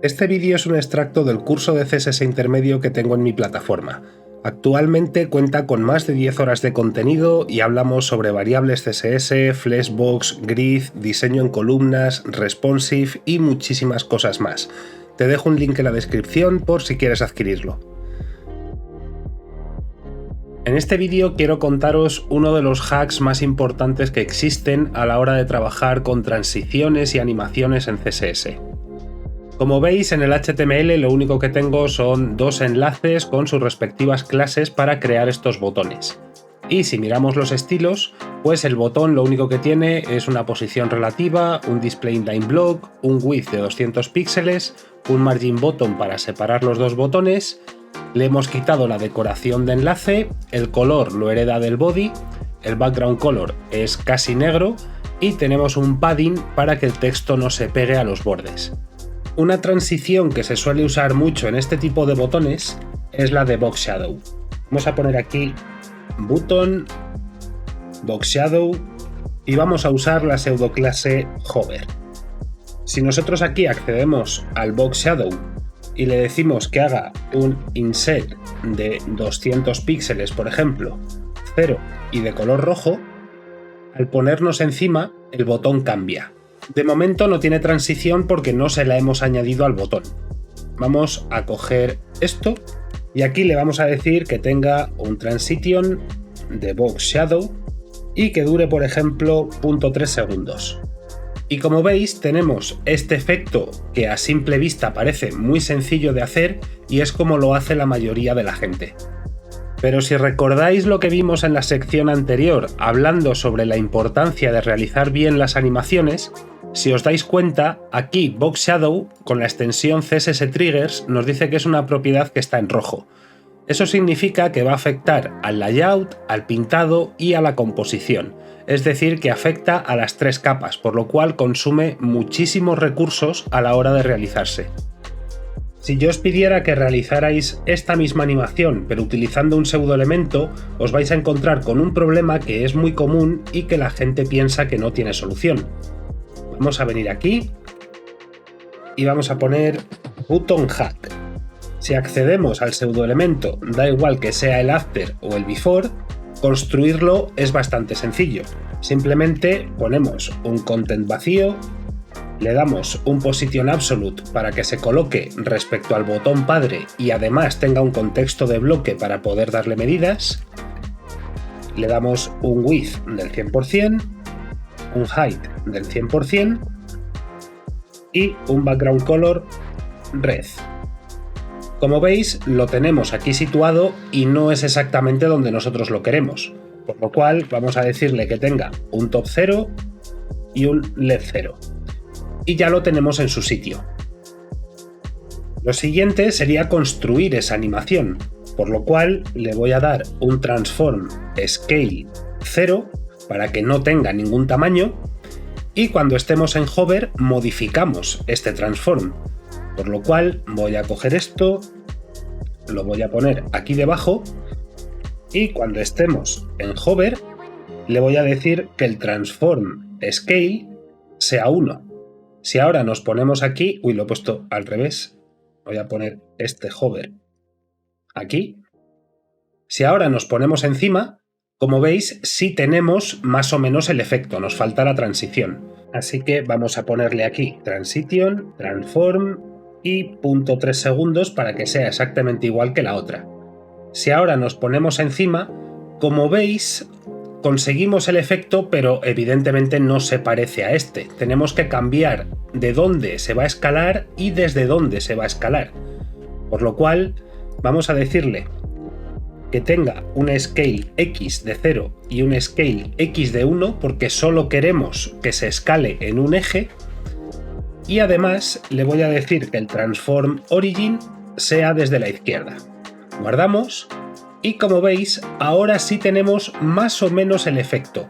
Este vídeo es un extracto del curso de CSS intermedio que tengo en mi plataforma. Actualmente cuenta con más de 10 horas de contenido y hablamos sobre variables CSS, Flexbox, Grid, diseño en columnas, responsive y muchísimas cosas más. Te dejo un link en la descripción por si quieres adquirirlo. En este vídeo quiero contaros uno de los hacks más importantes que existen a la hora de trabajar con transiciones y animaciones en CSS. Como veis, en el HTML lo único que tengo son dos enlaces con sus respectivas clases para crear estos botones. Y si miramos los estilos, pues el botón lo único que tiene es una posición relativa, un display line block, un width de 200 píxeles, un margin bottom para separar los dos botones, le hemos quitado la decoración de enlace, el color lo hereda del body, el background color es casi negro y tenemos un padding para que el texto no se pegue a los bordes. Una transición que se suele usar mucho en este tipo de botones es la de Box Shadow. Vamos a poner aquí button, Box Shadow y vamos a usar la pseudoclase Hover. Si nosotros aquí accedemos al Box Shadow y le decimos que haga un inset de 200 píxeles, por ejemplo, 0 y de color rojo, al ponernos encima el botón cambia. De momento no tiene transición porque no se la hemos añadido al botón. Vamos a coger esto y aquí le vamos a decir que tenga un transition de Box Shadow y que dure, por ejemplo, 0.3 segundos. Y como veis, tenemos este efecto que a simple vista parece muy sencillo de hacer y es como lo hace la mayoría de la gente. Pero si recordáis lo que vimos en la sección anterior hablando sobre la importancia de realizar bien las animaciones, si os dais cuenta, aquí Box Shadow con la extensión CSS Triggers nos dice que es una propiedad que está en rojo. Eso significa que va a afectar al layout, al pintado y a la composición, es decir, que afecta a las tres capas, por lo cual consume muchísimos recursos a la hora de realizarse. Si yo os pidiera que realizarais esta misma animación pero utilizando un pseudoelemento, os vais a encontrar con un problema que es muy común y que la gente piensa que no tiene solución. Vamos a venir aquí y vamos a poner button hack. Si accedemos al pseudoelemento, da igual que sea el after o el before, construirlo es bastante sencillo. Simplemente ponemos un content vacío, le damos un position absolute para que se coloque respecto al botón padre y además tenga un contexto de bloque para poder darle medidas, le damos un width del 100%, un height del 100% y un background color red. Como veis, lo tenemos aquí situado y no es exactamente donde nosotros lo queremos, por lo cual vamos a decirle que tenga un top 0 y un left 0. Y ya lo tenemos en su sitio. Lo siguiente sería construir esa animación, por lo cual le voy a dar un transform scale 0 para que no tenga ningún tamaño y cuando estemos en hover modificamos este transform, por lo cual voy a coger esto, lo voy a poner aquí debajo y cuando estemos en hover le voy a decir que el transform scale sea 1. Si ahora nos ponemos aquí, lo he puesto al revés, voy a poner este hover aquí. Si ahora nos ponemos encima, como veis, sí tenemos más o menos el efecto, nos falta la transición. Así que vamos a ponerle aquí transition, transform y 0.3 segundos para que sea exactamente igual que la otra. Si ahora nos ponemos encima, como veis, conseguimos el efecto, pero evidentemente no se parece a este. Tenemos que cambiar de dónde se va a escalar y desde dónde se va a escalar. Por lo cual, vamos a decirle que tenga un scale X de 0 y un scale X de 1 porque solo queremos que se escale en un eje y además le voy a decir que el transform origin sea desde la izquierda. Guardamos y como veis ahora sí tenemos más o menos el efecto.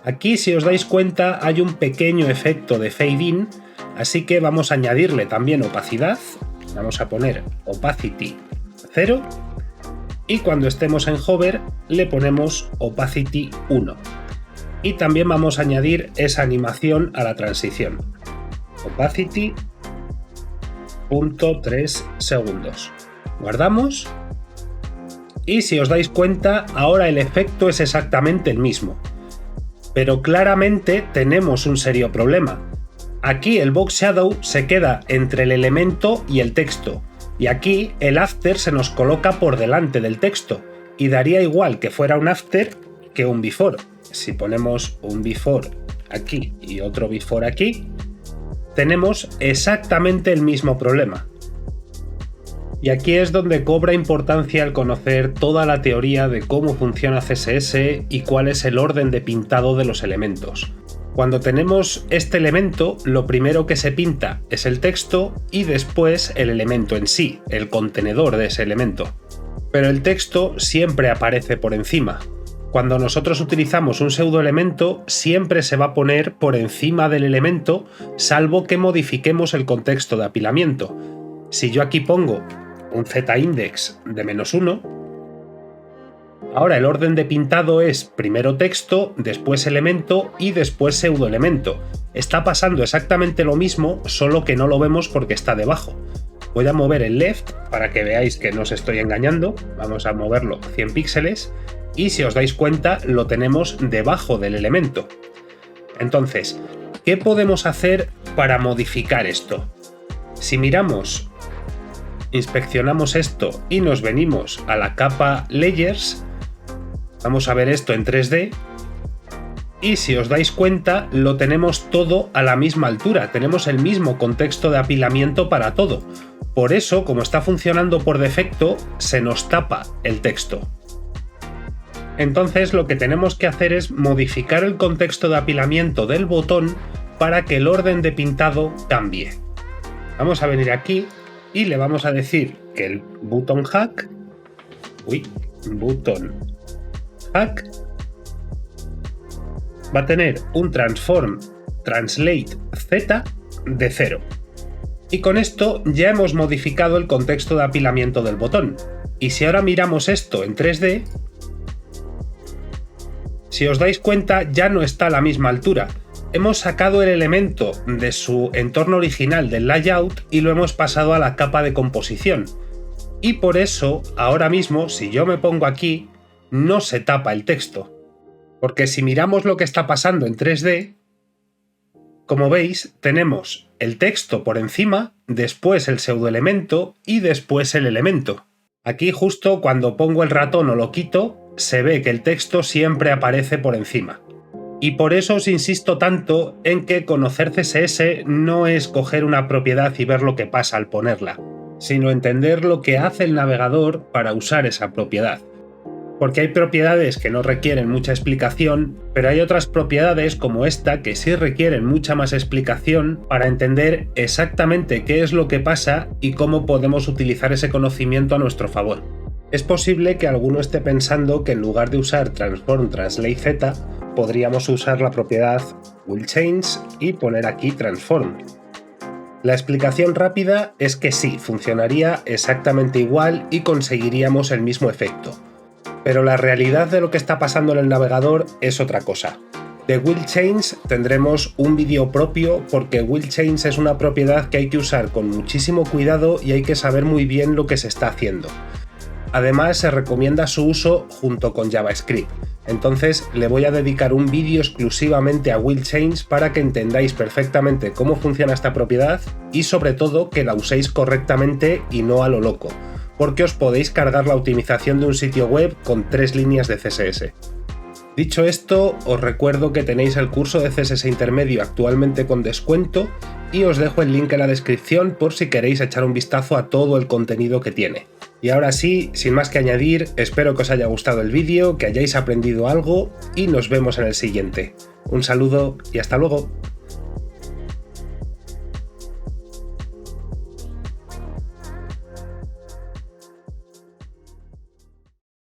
Aquí si os dais cuenta hay un pequeño efecto de fade in, así que vamos a añadirle también opacidad, vamos a poner opacity 0 y cuando estemos en hover le ponemos opacity 1 y también vamos a añadir esa animación a la transición, opacity 2.3 segundos. Guardamos. Y si os dais cuenta, ahora el efecto es exactamente el mismo. Pero claramente tenemos un serio problema. Aquí el box shadow se queda entre el elemento y el texto, y aquí el after se nos coloca por delante del texto, y daría igual que fuera un after que un before. Si ponemos un before aquí y otro before aquí, tenemos exactamente el mismo problema. Y aquí es donde cobra importancia el conocer toda la teoría de cómo funciona CSS y cuál es el orden de pintado de los elementos. Cuando tenemos este elemento, lo primero que se pinta es el texto y después el elemento en sí, el contenedor de ese elemento. Pero el texto siempre aparece por encima. Cuando nosotros utilizamos un pseudoelemento, siempre se va a poner por encima del elemento, salvo que modifiquemos el contexto de apilamiento. Si yo aquí pongo un z-index de -1, ahora el orden de pintado es primero texto, después elemento y después pseudoelemento. Está pasando exactamente lo mismo, solo que no lo vemos porque está debajo. Voy a mover el left para que veáis que no os estoy engañando. Vamos a moverlo 100 píxeles y si os dais cuenta lo tenemos debajo del elemento. Entonces, ¿qué podemos hacer para modificar esto? Si miramos, inspeccionamos esto y nos venimos a la capa Layers, vamos a ver esto en 3D y si os dais cuenta lo tenemos todo a la misma altura, tenemos el mismo contexto de apilamiento para todo. Por eso, como está funcionando por defecto, se nos tapa el texto. Entonces lo que tenemos que hacer es modificar el contexto de apilamiento del botón para que el orden de pintado cambie. Vamos a venir aquí y le vamos a decir que el button hack, va a tener un transform translate z de 0. Y con esto ya hemos modificado el contexto de apilamiento del botón. Y si ahora miramos esto en 3D, si os dais cuenta ya no está a la misma altura. Hemos sacado el elemento de su entorno original del layout y lo hemos pasado a la capa de composición. Y por eso, ahora mismo, si yo me pongo aquí, no se tapa el texto. Porque si miramos lo que está pasando en 3D, como veis, tenemos el texto por encima, después el pseudoelemento y después el elemento. Aquí justo cuando pongo el ratón o lo quito, se ve que el texto siempre aparece por encima. Y por eso os insisto tanto en que conocer CSS no es coger una propiedad y ver lo que pasa al ponerla, sino entender lo que hace el navegador para usar esa propiedad. Porque hay propiedades que no requieren mucha explicación, pero hay otras propiedades como esta que sí requieren mucha más explicación para entender exactamente qué es lo que pasa y cómo podemos utilizar ese conocimiento a nuestro favor. Es posible que alguno esté pensando que en lugar de usar transform translate z, podríamos usar la propiedad willChange y poner aquí transform. La explicación rápida es que sí, funcionaría exactamente igual y conseguiríamos el mismo efecto. Pero la realidad de lo que está pasando en el navegador es otra cosa. De willChange tendremos un vídeo propio porque willChange es una propiedad que hay que usar con muchísimo cuidado y hay que saber muy bien lo que se está haciendo. Además, se recomienda su uso junto con JavaScript. Entonces, le voy a dedicar un vídeo exclusivamente a willChange para que entendáis perfectamente cómo funciona esta propiedad y sobre todo que la uséis correctamente y no a lo loco, porque os podéis cargar la optimización de un sitio web con 3 líneas de CSS. Dicho esto, os recuerdo que tenéis el curso de CSS intermedio actualmente con descuento y os dejo el link en la descripción por si queréis echar un vistazo a todo el contenido que tiene. Y ahora sí, sin más que añadir, espero que os haya gustado el vídeo, que hayáis aprendido algo y nos vemos en el siguiente. Un saludo y hasta luego.